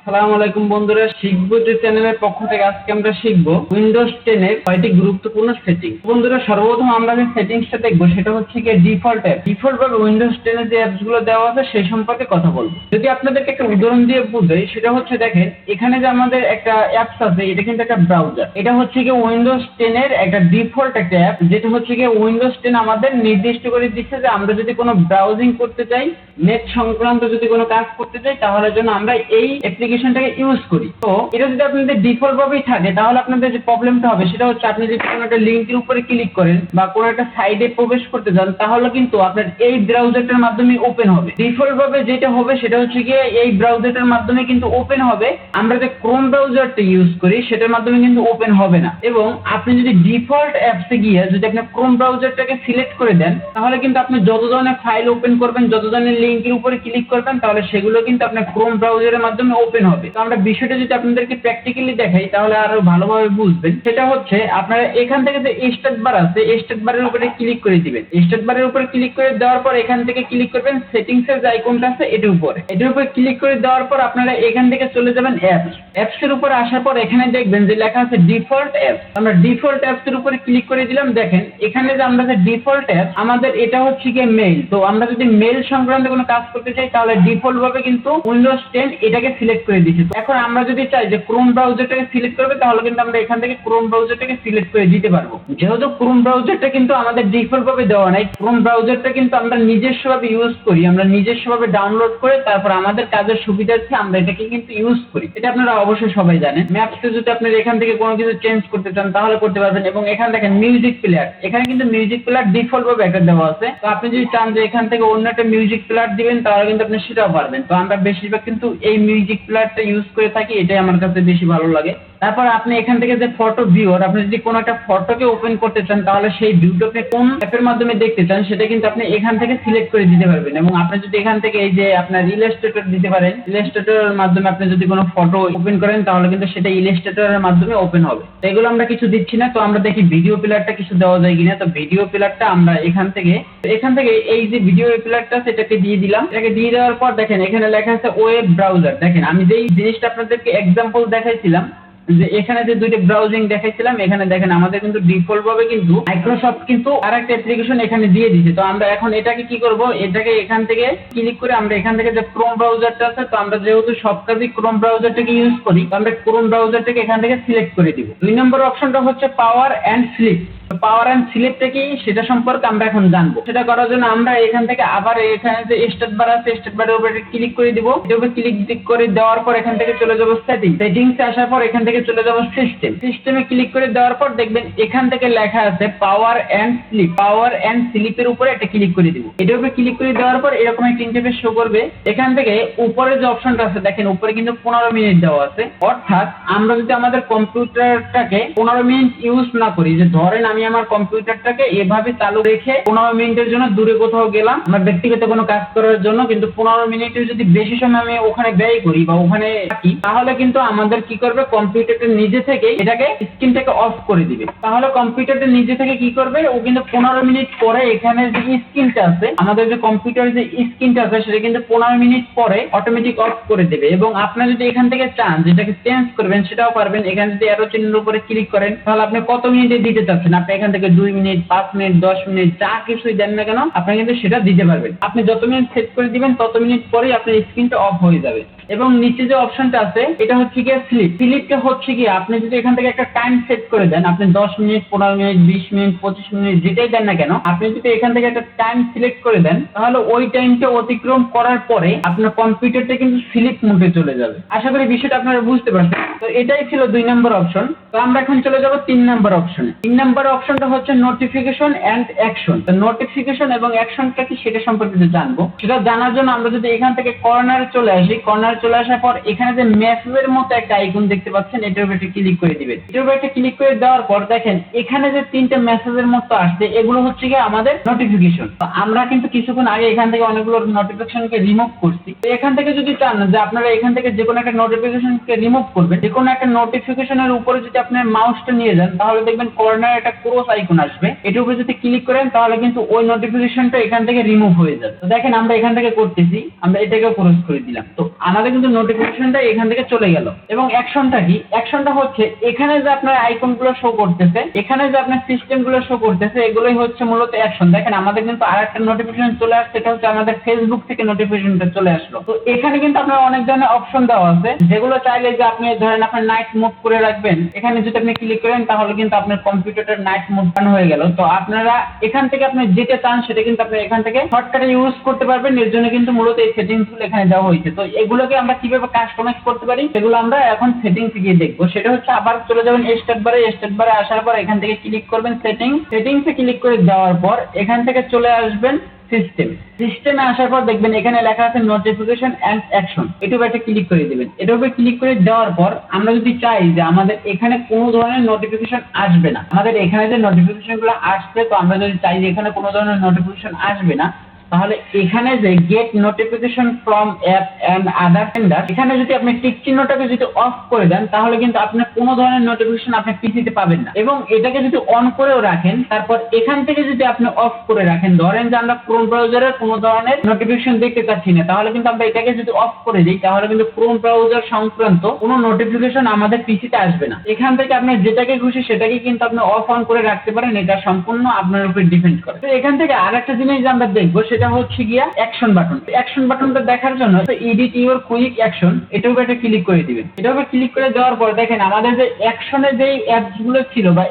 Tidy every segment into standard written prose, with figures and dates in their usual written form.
আসসালামু আলাইকুম বন্ধুরা, শিখবো যে চ্যানেলের পক্ষ থেকে আজকে আমরা শিখবো উইন্ডোজ 10 এর 6টি গুরুত্বপূর্ণ সেটিং। বন্ধুরা, সর্বপ্রথম আমরা যে সেটিংসটা দেখবো সেটা হচ্ছে কি ডিফল্ট অ্যাপ। ডিফল্ট ভাবে উইন্ডোজ 10 এর যে অ্যাপস গুলো দেওয়া আছে সেই সম্পর্কে কথা বলবো। যদি আপনাদেরকে একটা উদাহরণ দিয়ে বুঝাই, সেটা হচ্ছে দেখেন এখানে যে আমাদের একটা অ্যাপস আছে, এটা কিন্তু একটা ব্রাউজার। এটা হচ্ছে কি উইন্ডোজ 10 এর একটা ডিফল্ট একটা অ্যাপ, যেটা হচ্ছে কি উইন্ডোজ 10 আমাদের নির্দিষ্ট করে দিচ্ছে যে আমরা যদি কোনো ব্রাউজিং করতে চাই, নেট সংক্রান্ত যদি কোনো কাজ করতে চাই, তাহলে জন্য আমরা এই অ্যাপ্লিকেশনটাকে ইউজ করি। তো এটা যদি আপনাদের ডিফল্ট ভাবেই থাকে, তাহলে আপনাদের যে প্রবলেমটা হবে সেটা হচ্ছে আপনি যদি কোনো একটা লিঙ্কের উপরে ক্লিক করেন বা কোনো একটা সাইটে প্রবেশ করতে যান, তাহলে কিন্তু আপনার এই ব্রাউজারটার মাধ্যমে ওপেন হবে। ডিফল্ট ভাবে যেটা হবে সেটা হচ্ছে গিয়ে এই ব্রাউজারটার মাধ্যমে কিন্তু ওপেন হবে। আমরা যে ক্রোম ব্রাউজারটা ইউজ করি সেটার মাধ্যমে কিন্তু ওপেন হবে না। এবং আপনি যদি ডিফল্ট অ্যাপসে গিয়ে যদি আপনি ক্রোম ব্রাউজারটাকে সিলেক্ট করে দেন, তাহলে কিন্তু আপনি যত ধরনের ফাইল ওপেন করবেন, যত ধরনের লিঙ্কের উপরে ক্লিক করবেন, তাহলে সেগুলো কিন্তু আপনার ক্রোম ব্রাউজারের মাধ্যমে ওপেন হবে। তো আমরা বিষয়টা যদি আপনাদেরকে প্র্যাকটিক্যালি দেখাই, তাহলে আরো ভালোভাবে বুঝবেন। সেটা হচ্ছে আপনারা এখান থেকে যে স্টার্ট বার আছে, স্টার্ট বারের উপরে ক্লিক করে দিবেন। স্টার্ট বারের উপরে ক্লিক করে দেওয়ার পর এখান থেকে ক্লিক করবেন সেটিংস এর যে আইকনটা আছে এটার উপরে। এটার উপরে ক্লিক করে দেওয়ার পর আপনারা এখান থেকে চলে যাবেন অ্যাপস। অ্যাপস এর উপরে আসার পর এখানে দেখবেন যে লেখা আছে ডিফল্ট অ্যাপস। আমরা ডিফল্ট অ্যাপস এর উপরে ক্লিক করে দিলাম। দেখেন এখানে যে আমরা যে ডিফল্ট অ্যাপ, আমাদের এটা হচ্ছে কি মেইল। তো আমরা যদি মেইল সংক্রান্ত কোনো কাজ করতে চাই, তাহলে ডিফল্ট ভাবে কিন্তু উইন্ডোজ 10 এটাকে সিলেক্ট করে দিয়েছে। এখন আমরা যদি চাই যে ক্রোম ব্রাউজারটাকে সিলেক্ট করবে, তাহলে কিন্তু আমরা এখান থেকে ক্রোম ব্রাউজারটাকে সিলেক্ট করে দিতে পারবো। যেহেতু ক্রোম ব্রাউজারটা কিন্তু আমাদের ডিফল্ট ভাবে দেওয়া নাই, ক্রোম ব্রাউজারটা কিন্তু আমরা নিজস্ব ভাবে ইউজ করি। আমরা নিজস্ব ভাবে ডাউনলোড করে তারপর আমাদের কাজের সুবিধার্থে আমরা এটাকে কিন্তু ইউজ করি। এটা আপনারা অবশ্যই সবাই জানেন। ম্যাপসে যদি আপনারা এখান থেকে কোনো কিছু চেঞ্জ করতে চান, তাহলে করতে পারবেন। এবং এখানে দেখেন মিউজিক প্লেয়ার, এখানে কিন্তু মিউজিক প্লেয়ার ডিফল্ট ভাবে একটা দেওয়া আছে। তো আপনি যদি চান যে এখান থেকে অন্য একটা মিউজিক প্লেয়ার দিবেন, তাহলে কিন্তু আপনি সেটাও পারবেন। তো আমরা বেশিরভাগ কিন্তু এই মিউজিক প্লেয়ারটা ইউজ করে থাকি, এটাই আমার কাছে বেশি ভালো লাগে। তারপর আপনি এখান থেকে যে ফটো ভিউয়ার, আপনি যদি কোনো একটা ফটোকে ওপেন করতে চান, তাহলে সেই ভিউটা আপনি কোন অ্যাপের মাধ্যমে দেখতে চান সেটা কিন্তু আপনি এখান থেকে সিলেক্ট করে দিতে পারবেন। এবং আপনি যদি এখান থেকে এই যে আপনার ইলাস্ট্রেটর দিতে পারেন, ইলাস্ট্রেটরের মাধ্যমে আপনি যদি কোনো ফটো ওপেন করেন, তাহলে কিন্তু সেটা ইলাস্ট্রেটরের মাধ্যমে ওপেন হবে। তো এগুলো আমরা কিছু দিচ্ছি না। তো আমরা দেখি ভিডিও প্লেয়ারটা কিছু দেওয়া যায় কিনা। তো ভিডিও প্লেয়ারটা আমরা এখান থেকে এই যে ভিডিও প্লেয়ারটা সেটাকে দিয়ে দিলাম। এটাকে দিয়ে দেওয়ার পর দেখেন এখানে লেখা আছে ওয়েব ব্রাউজার। দেখেন আমি যেই জিনিসটা আপনাদেরকে এক্সাম্পল দেখাইছিলাম, যে এখানে যে দুইটা ব্রাউজিং দেখাইছিলাম, এখানে দেখেন আমাদের কিন্তু ডিফল্ট ভাবে কিন্তু মাইক্রোসফট কিন্তু আরেকটা অ্যাপ্লিকেশন এখানে দিয়ে দিয়েছে। তো আমরা এখন এটাকে কি করব, এটাকে এখান থেকে ক্লিক করে আমরা এখান থেকে যে ক্রোম ব্রাউজারটা আছে, তো আমরা যেহেতু সব কাজে ক্রোম ব্রাউজারটাকে ইউজ করি, তো আমরা ক্রোম ব্রাউজারটাকে এখান থেকে সিলেক্ট করে দিব। 2 নম্বর অপশনটা হচ্ছে power and sleep. Power and স্লিপটা কি সেটা সম্পর্কে আমরা এখন জানবো। সেটা করার জন্য আমরা এখান থেকে আবার এখানে যে স্টার্ট বার আছে, স্টার্ট বারের উপরে ক্লিক করে দিব। এর উপরে ক্লিক করে দেওয়ার পর এখান থেকে চলে যাব সেটিংসে আসার পর এখান থেকে চলে যাব সিস্টেমে ক্লিক করে দেওয়ার পর দেখবেন এখান থেকে লেখা আছে power and sleep. Power and স্লিপের উপরে একটা ক্লিক করে দিব। এটার উপরে ক্লিক করে দেওয়ার পর এরকম একটা ইন্টারফেস শো করবে। এখান থেকে উপরে যে অপশনটা আছে দেখেন উপরে কিন্তু 15 মিনিট দেওয়া আছে। অর্থাৎ আমরা যদি আমাদের কম্পিউটারটাকে 15 মিনিট ইউজ না করি, যে ধরেন আমি আমার কম্পিউটারটাকে এভাবে চালু রেখে 15 মিনিটের জন্য দূরে কোথাও গেলাম আমার ব্যক্তিগত কোনো কাজ করার জন্য, কিন্তু 15 মিনিটের যদি বেশি সময় আমি ওখানে ব্যয় করি বা ওখানে থাকি, তাহলে কিন্তু আমাদের কি করবে, কম্পিউটারটা নিজে থেকে এটাকে স্ক্রিনটাকে অফ করে দিবে। তাহলে কম্পিউটারটা নিজে থেকে কি করবে, ও কিন্তু 15 মিনিট পরে এখানে যে স্ক্রিনটা আছে, আমাদের যে কম্পিউটারের যে স্ক্রিনটা আছে সেটা কিন্তু 15 মিনিট পরে অটোমেটিক অফ করে দেবে। এবং আপনি যদি এখান থেকে চান যেটাকে চেঞ্জ করবেন, সেটাও পারবেন। এখানে যদি অ্যারো চিহ্নের উপরে ক্লিক করেন, তাহলে আপনি কত মিনিটে দিতে চাচ্ছেন, আপনি এখান থেকে 2 মিনিট, 5 মিনিট, 10 মিনিট, যা কিছুই দেন না কেন আপনি কিন্তু সেটা দিতে পারবেন। আপনি যত মিনিট সেট করে দিবেন তত মিনিট পরেই আপনার স্ক্রিনটা অফ হয়ে যাবে। এবং নিচে যে অপশনটা আছে এটা হচ্ছে গিয়ে স্লিপটা হচ্ছে কি আপনি যদি এখান থেকে একটা টাইম সেট করে দেন, আপনি 10 মিনিট, 15 মিনিট, 20 মিনিট, 25 মিনিট যেটাই দেন না কেন, আপনি যদি এখান থেকে একটা টাইম সিলেক্ট করে দেন, তাহলে ওই টাইমটা অতিক্রম করার পরে আপনার কম্পিউটারটা কিন্তু স্লিপ মোডে চলে যাবে। আশা করি বিষয়টা আপনারা বুঝতে পারছেন। তো এটাই ছিল 2 নম্বর অপশন। তো আমরা এখন চলে যাব 3 নম্বর অপশনে। 3 নম্বর অপশনটা হচ্ছে নোটিফিকেশন এন্ড অ্যাকশন। তো নোটিফিকেশন এবং অ্যাকশনটা কি সেটা সম্পর্কে জানবো। সেটা জানার জন্য আমরা যদি এখান থেকে কর্নারে চলে আসি, কর্নারে চলে আসার পর এখানে যে মেসেজের মতো একটা আইকন দেখতে পাচ্ছেন, এটার উপরে ক্লিক করে দিবেন। এটার উপরে একটা ক্লিক করে দেওয়ার পর দেখেন এখানে যে 3টে মেসেজের মতো আসছে, এগুলো হচ্ছে কি আমাদের নোটিফিকেশন। তো আমরা কিন্তু কিছুক্ষণ আগে এখান থেকে অনেকগুলো নোটিফিকেশনকে রিমুভ করছি। তো এখান থেকে যদি চান যে আপনারা এখান থেকে যে কোনো একটা নোটিফিকেশনকে রিমুভ করবেন, যে কোনো একটা নোটিফিকেশনের উপরে যদি আপনার মাউসটা নিয়ে যান, তাহলে দেখবেন কর্নারে একটা ক্রস আইকন আসবে। এটার উপরে যদি ক্লিক করেন তাহলে কিন্তু ওই নোটিফিকেশনটা এখান থেকে রিমুভ হয়ে যাবে। তো দেখেন আমরা এখান থেকে করতেছি, আমরা এটাকে ক্রস করে দিলাম। তো আমাদের তাহলে কিন্তু নোটিফিকেশনটা এখান থেকে চলে গেল। এবং অ্যাকশনটা কি? অ্যাকশনটা হচ্ছে এখানে যে আপনার আইকন গুলো শো করতেছে, এখানে যে আপনার সিস্টেম গুলো শো করতেছে, এগুলোই হচ্ছে মূলত অ্যাকশন। দেখেন আমাদের কিন্তু আরেকটা নোটিফিকেশন চলে আসছে, এটা হচ্ছে আমাদের ফেসবুক থেকে নোটিফিকেশনটা চলে আসলো। তো এখানে কিন্তু আপনার অনেক ধরনের অপশন দেওয়া আছে, যেগুলো চাইলে যে আপনি ধরেন আপনার নাইট মোড করে রাখবেন, এখানে যদি আপনি ক্লিক করেন তাহলে কিন্তু আপনার কম্পিউটারটা নাইট মোড অন হয়ে গেল। তো আপনারা এখান থেকে আপনি যেটা চান সেটা কিন্তু আপনি এখান থেকে শর্টকাটে ইউজ করতে পারবেন। এর জন্য কিন্তু মূলত এই সেটিংস গুলো এখানে দেওয়া হয়েছে। তো এগুলোকে আমরা কিভাবে কাস্টমাইজ করতে পারি সেগুলো আমরা এখন সেটিংস গিয়ে দেখবো। সেটা হচ্ছে আবার চলে যাবেন স্টার্ট বারে আসার পর এখান থেকে ক্লিক করবেন সেটিংসে ক্লিক করে যাওয়ার পর এখান থেকে চলে আসবেন সিস্টেমে আসার পর দেখবেন এখানে লেখা আছে নোটিফিকেশন এন্ড অ্যাকশন, এটার উপরে ক্লিক করে দিবেন। এটার উপরে ক্লিক করে দেওয়ার পর আমরা যদি চাই যে আমাদের এখানে কোনো ধরনের নোটিফিকেশন আসবে না, আমাদের এখানে যে নোটিফিকেশন গুলো আসছে, তো আমরা যদি চাই যে এখানে কোনো ধরনের নোটিফিকেশন আসবে না, তাহলে এখানে যে get notification from app and other vendor, এখানে যদি আপনি টিক চিহ্নটাকে যদি অফ করে দেন তাহলে কিন্তু আপনি কোনো ধরনের নোটিফিকেশন আপনি পিসিতে পাবেন না। এবং এটাকে যদি অন করেও রাখেন, তারপর এখান থেকে যদি আপনি অফ করে রাখেন, ধরেন যে আমরা ক্রোম ব্রাউজারের কোনো ধরনের নোটিফিকেশন দেখতে চাচ্ছি না, তাহলে কিন্তু আমরা এটাকে যদি অফ করে দিই তাহলে কিন্তু ক্রোম ব্রাউজার সংক্রান্ত কোনো নোটিফিকেশন আমাদের পিসিতে আসবে না। এখান থেকে আপনি যেটাকে খুশি সেটাকে কিন্তু আপনি অফ অন করে রাখতে পারেন, এটা সম্পূর্ণ আপনার উপর ডিপেন্ড করে। তো এখান থেকে আরেকটা জিনিস আমরা দেখবো, সেটা হচ্ছে গিয়া অ্যাকশন বাটন। অ্যাকশন বাটনটা দেখার জন্য এডিট ইউর কুইক অ্যাকশন, এটার উপরে ক্লিক করে দিবেন। এটার উপরে ক্লিক করে দেওয়ার পর দেখেন আমাদের যে অ্যাকশনে যে অ্যাপস গুলো ছিল বা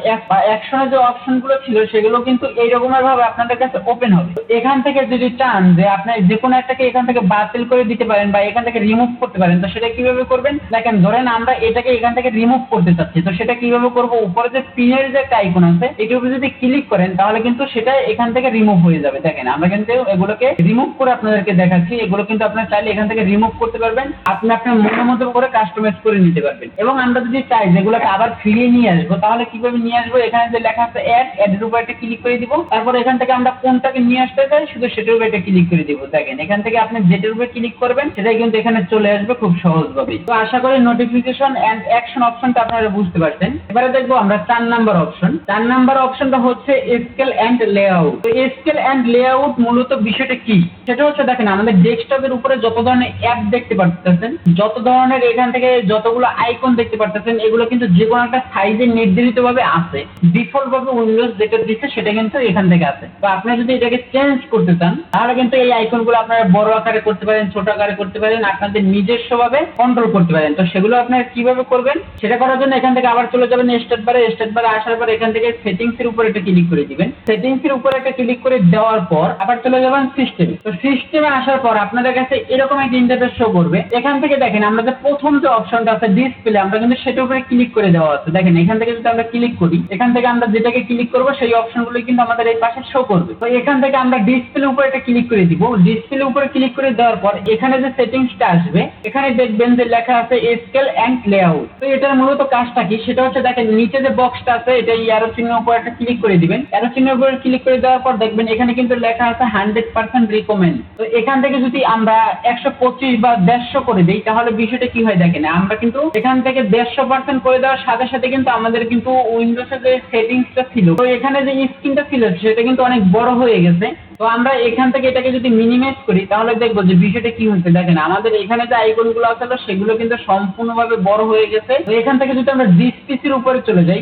অ্যাকশনে যে অপশন গুলো ছিল সেগুলো কিন্তু এইরকমের ভাবে আপনাদের কাছে ওপেন হবে। এখান থেকে যদি চান যে আপনি যে কোনো একটাকে এখান থেকে বাতিল করে দিতে পারেন বা এখান থেকে রিমুভ করতে পারেন, তো সেটা কিভাবে করবেন দেখেন। ধরেন আমরা এটাকে এখান থেকে রিমুভ করতে চাচ্ছি, তো সেটা কিভাবে করব? উপরে যে পিনের যে একটা আইকন আছে এটার উপরে যদি ক্লিক করেন তাহলে কিন্তু সেটা এখান থেকে রিমুভ হয়ে যাবে। দেখেন আমরা কিন্তু এগুলোকে রিমুভ করে আপনাদেরকে দেখাচ্ছি। এগুলো কিন্তু আপনারা চাইলে এখান থেকে রিমুভ করতে পারবেন, আপনি আপনার মনের মতো করে কাস্টমাইজ করে নিতে পারবেন। এবং আমরা যদি চাই যেগুলোকে আবার ফিরিয়ে নিয়ে আসবো, তাহলে কিভাবে নিয়ে আসবো? এখানে যে লেখা আছে অ্যাড উপর একটা ক্লিক করে দিব। তারপর এখান থেকে আমরা কোনটাকে নিয়ে আসতে চাই শুধু সেটার উপর একটা ক্লিক করে দিব। দেখেন এখান থেকে আপনি যেটার উপরে ক্লিক করবেন সেটাই কিন্তু এখানে চলে আসবে খুব সহজভাবে। তো আশা করি নোটিফিকেশন এন্ড অ্যাকশন অপশনটা আপনারা বুঝতে পারছেন। এবারে দেখবো আমরা 4 নাম্বার অপশন। 4 নাম্বার অপশনটা হচ্ছে স্কেল এন্ড লেআউট। তো স্কেল এন্ড লেআউট মূলত বিষয়টা কি? সেটা হচ্ছে দেখেন আমাদের ডেস্কটপের উপরে যত ধরনের অ্যাপ দেখতে পাচ্ছেন, যত ধরনের এখান থেকে যতগুলো আইকন দেখতে পাচ্ছেন, এগুলো কিন্তু যে কোনো একটা সাইজে নির্ধারিত ভাবে আছে। ডিফল্ট ভাবে উইন্ডোজ যেটা দিচ্ছে সেটা কিন্তু এখান থেকে আছে। তো আপনি যদি এটাকে চেঞ্জ করতে চান তাহলে কিন্তু এই আইকন গুলো আপনারা বড় আকারে করতে পারেন, ছোট আকারে করতে পারেন, আপনাদের নিজস্ব ভাবে কন্ট্রোল করতে পারেন। তো সেগুলো আপনারা কিভাবে করবেন সেটা করার জন্য এখান থেকে আবার চলে যাবেন স্টার্ট বারে আসার পর এখান থেকে সেটিংস এর উপরে একটা ক্লিক করে দিবেন। সেটিংস এর উপরে একটা ক্লিক করে দেওয়ার পর আবার চলে যাবেন সিস্টেমে। তো সিস্টেমে আসার পর আপনাদের কাছে এরকম একটা ইন্টারফেস শো করবে। এখান থেকে দেখেন আমরা যে প্রথম যে অপশনটা আছে ডিসপ্লে, আমরা কিন্তু সেটার উপরে ক্লিক করে দেওয়া আছে। দেখেন এখান থেকে যদি আমরা ক্লিক করি, এখান থেকে আমরা যেটাকে ক্লিক করব সেই অপশনগুলো কিন্তু আমাদের এই পাশে শো করবে। তো এখান থেকে আমরা ডিসপ্লে উপরে একটা ক্লিক করে দিব। ডিসপ্লে উপরে ক্লিক করে দেওয়ার পর এখানে যে সেটিংসটা আসবে, এখানে দেখবেন যে লেখা আছে স্কেল এন্ড লেআউট। তো এটার মূলত কাজটা কি সেটা হচ্ছে দেখেন নিচে যে বক্সটা আছে এটা অ্যারো চিহ্নের উপর একটা ক্লিক করে দিবেন। অ্যারো চিহ্নের উপর ক্লিক করে দেওয়ার পর দেখবেন এখানে কিন্তু লেখা আছে 100% রিকমেন্ড। তো এখান থেকে যদি আমরা 125 বা 150 করে দেই তাহলে বিষয়টা কি হয় দেখেন, আমরা কিন্তু এখান থেকে 150% করে দেওয়ার সাথে সাথে কিন্তু আমাদের কিন্তু উইন্ডোজের যে সেটিংসটা ছিল, তো এখানে যে স্ক্রিনটা ছিল সেটা কিন্তু অনেক বড় হয়ে গেছে। তো আমরা এখান থেকে এটাকে যদি মিনিমাইজ করি তাহলে দেখবো যে বিষয়টা কি হচ্ছে। দেখেন আমাদের এখানে যে আইকন গুলো আছে সেগুলো কিন্তু সম্পূর্ণভাবে বড় হয়ে গেছে। তো এখান থেকে যদি আমরা ডিসপিসির উপরে চলে যাই,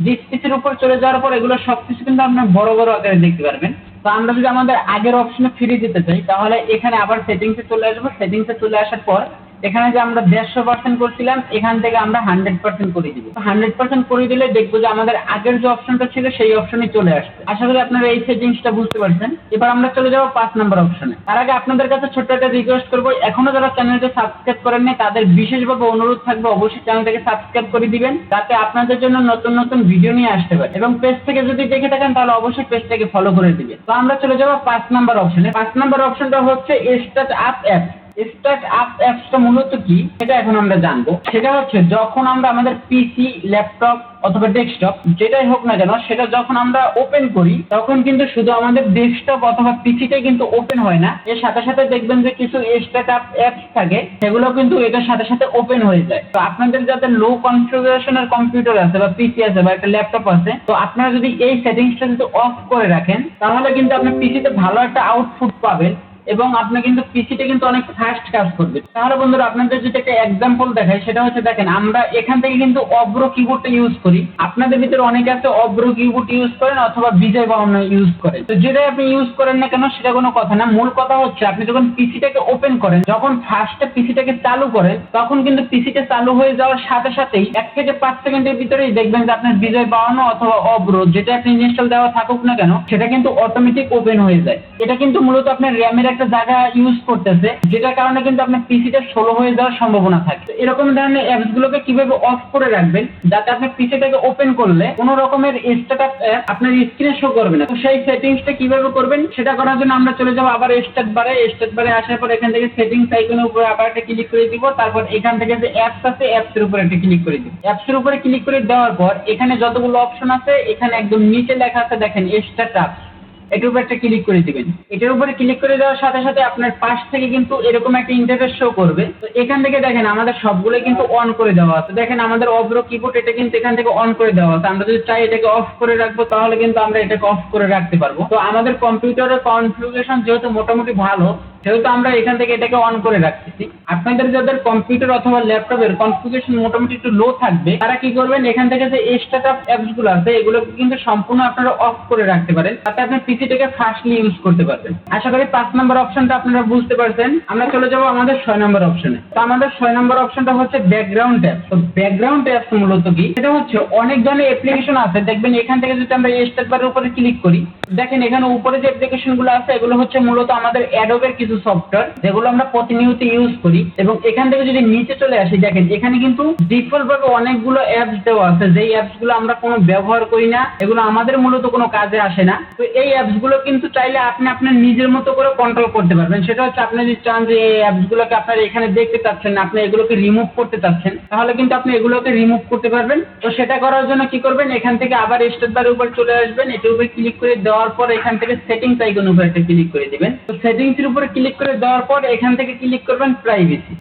ডিসপিসির উপর চলে যাওয়ার পর এগুলো সবকিছু কিন্তু আপনার বড় বড় আকারে দেখতে পারবেন। তো আমরা যদি আমাদের আগের অপশনে ফিরে যেতে চাই তাহলে এখানে আবার সেটিংসে চলে আসবো। সেটিংসে চলে আসার পর এখানে যে আমরা 150% করছিলাম এখান থেকে আমরা 100% করে দিব। 100% করে দিলে দেখবো যে আমাদের আগের যে অপশনটা ছিল সেই অপশনে চলে আসবে। আশা করি আপনারা এই সেটিংসটা বুঝতে পারছেন। এবার আমরা চলে যাবো 5 নাম্বার অপশনে। তার আগে আপনাদের কাছে ছোট্ট একটা রিকোয়েস্ট করবো, এখনো যারা চ্যানেলটা সাবস্ক্রাইব করেননি তাদের বিশেষভাবে অনুরোধ থাকবে অবশ্যই চ্যানেলটাকে সাবস্ক্রাইব করে দিবেন, যাতে আপনাদের জন্য নতুন নতুন ভিডিও নিয়ে আসতে পারে। এবং পেজ থেকে যদি দেখে থাকেন তাহলে অবশ্যই পেজটাকে ফলো করে দিবেন। তো আমরা চলে যাবো 5 নাম্বার অপশনে। 5 নাম্বার অপশনটা হচ্ছে start up app. Start up অ্যাপসটা মূলত কি সেটা এখন আমরা জানবো। সেটা হচ্ছে যখন আমরা আমাদের পিসি, ল্যাপটপ অথবা ডেস্কটপ যেটাই হোক না কেন সেটা যখন আমরা ওপেন করি তখন কিন্তু শুধু আমাদের ডেস্কটপ অথবা পিসিটাই কিন্তু ওপেন হয় না, এর সাথে সাথে দেখবেন যে কিছু স্টার্ট আপ অ্যাপস থাকে সেগুলো কিন্তু এটার সাথে সাথে ওপেন হয়ে যায়। তো আপনাদের যাতে লো কনফিগারেশনের কম্পিউটার আছে বা পিসি আছে বা একটা ল্যাপটপ আছে, তো আপনারা যদি এই সেটিংসটা যদি অফ করে রাখেন তাহলে কিন্তু আপনি পিসিতে ভালো একটা আউটপুট পাবেন। এবং আপনি কিন্তু পিসিটা কিন্তু অনেক ফাস্ট কাজ করবে। তাহলে বন্ধুরা আপনাদের যদি একটা এক্সাম্পল দেখাই, সেটা হচ্ছে দেখেন আমরা এখান থেকে কিন্তু অব্র কিবোর্ডটা ইউজ করি। আপনাদের ভিতরে অনেকে আছে অব্র কিবোর্ড ইউজ করেন অথবা বিজয় বাহন ইউজ করেন। তো যেটাই আপনি ইউজ করেন না কেন সেটা কোনো কথা না, মূল কথা হচ্ছে আপনি যখন পিসিটাকে ওপেন করেন, যখন ফার্স্টে পিসিটাকে চালু করেন, তখন কিন্তু পিসিটা চালু হয়ে যাওয়ার সাথে সাথেই 1 থেকে 5 সেকেন্ডের ভিতরেই দেখবেন যে আপনার বিজয় বাহন অথবা অব্র যেটা আপনি ইনস্টল দেওয়া থাকুক না কেন সেটা কিন্তু অটোমেটিক ওপেন হয়ে যায়। এটা কিন্তু মূলত আপনার র্যামের একটা জায়গা ইউজ করতেছে, যেটার কারণে কিন্তু আপনার পিসিটা স্লো হয়ে যাওয়ার সম্ভাবনা থাকে। এরকম ধরনের অ্যাপস গুলোকে কিভাবে অফ করে রাখবেন যাতে আপনি পিসিটাকে ওপেন করলে কোনো রকমের স্ট্যাটাস অ্যাপ আপনার স্ক্রিনে শো করবে না। তো সেই সেটিংসটা কিভাবে করবেন সেটা করার জন্য আমরা চলে যাব আবার স্টার্ট বারে আসার পর এখান থেকে সেটিংস আইকনের উপরে আবার একটা ক্লিক করে দিব। তারপর এখান থেকে যে অ্যাপস আছে অ্যাপস এর উপরে একটা ক্লিক করে দিব। অ্যাপস এর উপরে ক্লিক করে দেওয়ার পর এখানে যতগুলো অপশন আছে এখানে একদম নিচে লেখা আছে দেখেন স্ট্যাটাস, এটার উপর একটা ক্লিক করে দিবেন। এটার উপরে ক্লিক করে দেওয়ার সাথে সাথে আপনার পাশ থেকে কিন্তু এরকম একটা ইন্টারফেস শো করবে। তো এখান থেকে দেখেন আমাদের সবগুলো কিন্তু অন করে দেওয়া আছে। দেখেন আমাদের অব্র কিবোর্ড এটা কিন্তু এখান থেকে অন করে দেওয়া আছে। আমরা যদি চাই এটাকে অফ করে রাখবো তাহলে কিন্তু আমরা এটাকে অফ করে রাখতে পারবো। তো আমাদের কম্পিউটারের কনফিগারেশন যেহেতু মোটামুটি ভালো, সেহেতু আমরা এখান থেকে এটাকে অন করে রাখতেছি। আপনাদের যাদের কম্পিউটার অথবা ল্যাপটপের কনফিগারেশন মোটামুটি একটু লো থাকবে তারা কি করবেন, এখান থেকে যে স্টার্টআপ অ্যাপস গুলো আছে এগুলোকে কিন্তু সম্পূর্ণ আপনারা অফ করে রাখতে পারেন, তাতে আপনি পিসিটাকে ফাস্টলি ইউজ করতে পারবেন। আশা করি 5 নম্বর অপশনটা আপনারা বুঝতে পারছেন। আমরা চলে যাব আমাদের 6 নম্বর অপশনে। তো আমাদের 6 নম্বর অপশনটা হচ্ছে ব্যাকগ্রাউন্ড অ্যাপস। তো ব্যাকগ্রাউন্ড অ্যাপস মূলত কি, এটা হচ্ছে অনেক ধরনের অ্যাপ্লিকেশন আছে। দেখবেন এখান থেকে যদি আমরা স্টার্ট বারের উপরে ক্লিক করি, দেখেন এখানে উপরে যে অ্যাপ্লিকেশন গুলো আছে এগুলো হচ্ছে মূলত আমাদের অ্যাডোবের কিছু সফটওয়্যার যেগুলো আমরা প্রতিনিয়ত ইউজ করি। এবং এখান থেকে যদি নিচে চলে আসি, দেখেন এখানে কিন্তু ডিফল্ট ভাবে অনেকগুলো অ্যাপস দেওয়া আছে, যেই অ্যাপস গুলো আমরা কোনো ব্যবহার করি না, এগুলো আমাদের মূলত কোনো কাজে আসে না। তো এই অ্যাপস গুলো কিন্তু চাইলে আপনি আপনার নিজের মতো করে কন্ট্রোল করতে পারবেন। সেটা হচ্ছে আপনি যদি চান যে এই অ্যাপস গুলোকে আপনারা এখানে দেখতে চাচ্ছেন না, আপনি এগুলোকে রিমুভ করতে চাচ্ছেন, তাহলে কিন্তু আপনি এগুলোকে রিমুভ করতে পারবেন। তো সেটা করার জন্য কি করবেন, এখান থেকে আবার স্টার্ট বারের উপর চলে আসবেন। এটার উপরে ক্লিক করে দেওয়ার পর এখান থেকে সেটিংস আইকনের উপর একটা ক্লিক করে দিবেন। তো সেটিংস এর উপরে ক্লিক করে দেওয়ার পর এখান থেকে ক্লিক করবেন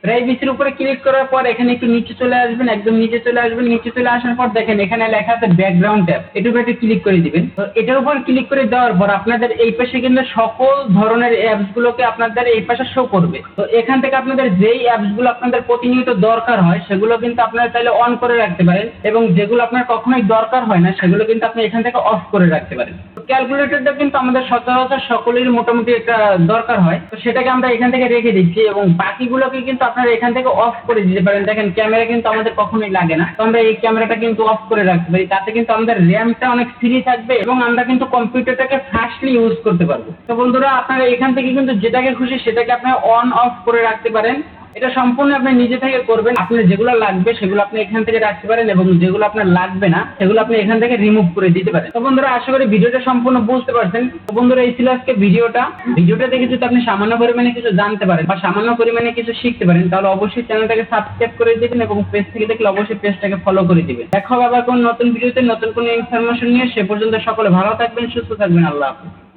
প্রাইভেসির উপরে ক্লিক করার পর এখানে একটু নিচে চলে আসবেন, একদম নিচে চলে আসবেন। নিচে চলে আসার পর দেখেন এখানে লেখা আছে ব্যাকগ্রাউন্ড ট্যাব, এটার উপরে ক্লিক করে দিবেন। তো এটার উপর ক্লিক করে দেওয়ার পর আপনাদের এই পাশে কিন্তু সকল ধরনের অ্যাপস গুলোকে আপনাদের এই পাশে শো করবে। তো এখান থেকে আপনাদের যেই অ্যাপস গুলো আপনাদের প্রতিনিয়ত দরকার হয় সেগুলো কিন্তু আপনারা চাইলে অন করে রাখতে পারেন, এবং যেগুলো আপনার কখনোই দরকার হয় না সেগুলো কিন্তু আপনি এখান থেকে অফ করে রাখতে পারেন। ক্যালকুলেটরটা কিন্তু আমাদের সচরাচর সকলেরই মোটামুটি একটা দরকার হয়, তো সেটাকে আমরা এখান থেকে রেখে দিচ্ছি, এবং বাকিগুলোকে কিন্তু আপনারা এখান থেকে অফ করে দিতে পারেন। দেখেন ক্যামেরা কিন্তু আমাদের কখনোই লাগে না, তো আমরা এই ক্যামেরাটা কিন্তু অফ করে রাখতে পারি। তাতে কিন্তু আমাদের র্যামটা অনেক ফ্রি থাকবে এবং আমরা কিন্তু কম্পিউটারটাকে ফাস্টলি ইউজ করতে পারবো। তো বন্ধুরা আপনারা এখান থেকে কিন্তু যেটাকে খুশি সেটাকে আপনি অন অফ করে রাখতে পারেন। এটা সম্পূর্ণ আপনি নিজে থেকে করবেন। আপনার যেগুলো লাগবে সেগুলো আপনি এখান থেকে রাখতে পারেন, এবং যেগুলো আপনার লাগবে না সেগুলো আপনি এখান থেকে রিমুভ করে দিতে পারেন। তো বন্ধুরা আশা করি ভিডিওটা সম্পূর্ণ বুঝতে পারছেন। তো বন্ধুরা এই ছিল আজকে ভিডিওটা দেখে যদি আপনি সামান্য পরিমাণে কিছু জানতে পারেন বা সামান্য পরিমাণে কিছু শিখতে পারেন, তাহলে অবশ্যই চ্যানেলটাকে সাবস্ক্রাইব করে দিবেন, এবং পেজ থেকে দেখলে অবশ্যই পেজটাকে ফলো করে দিবেন। দেখা হবে আবার কোন নতুন ভিডিওতে নতুন কোনো ইনফরমেশন নিয়ে। সে পর্যন্ত সকলে ভালো থাকবেন, সুস্থ থাকবেন। আল্লাহ হাফেজ।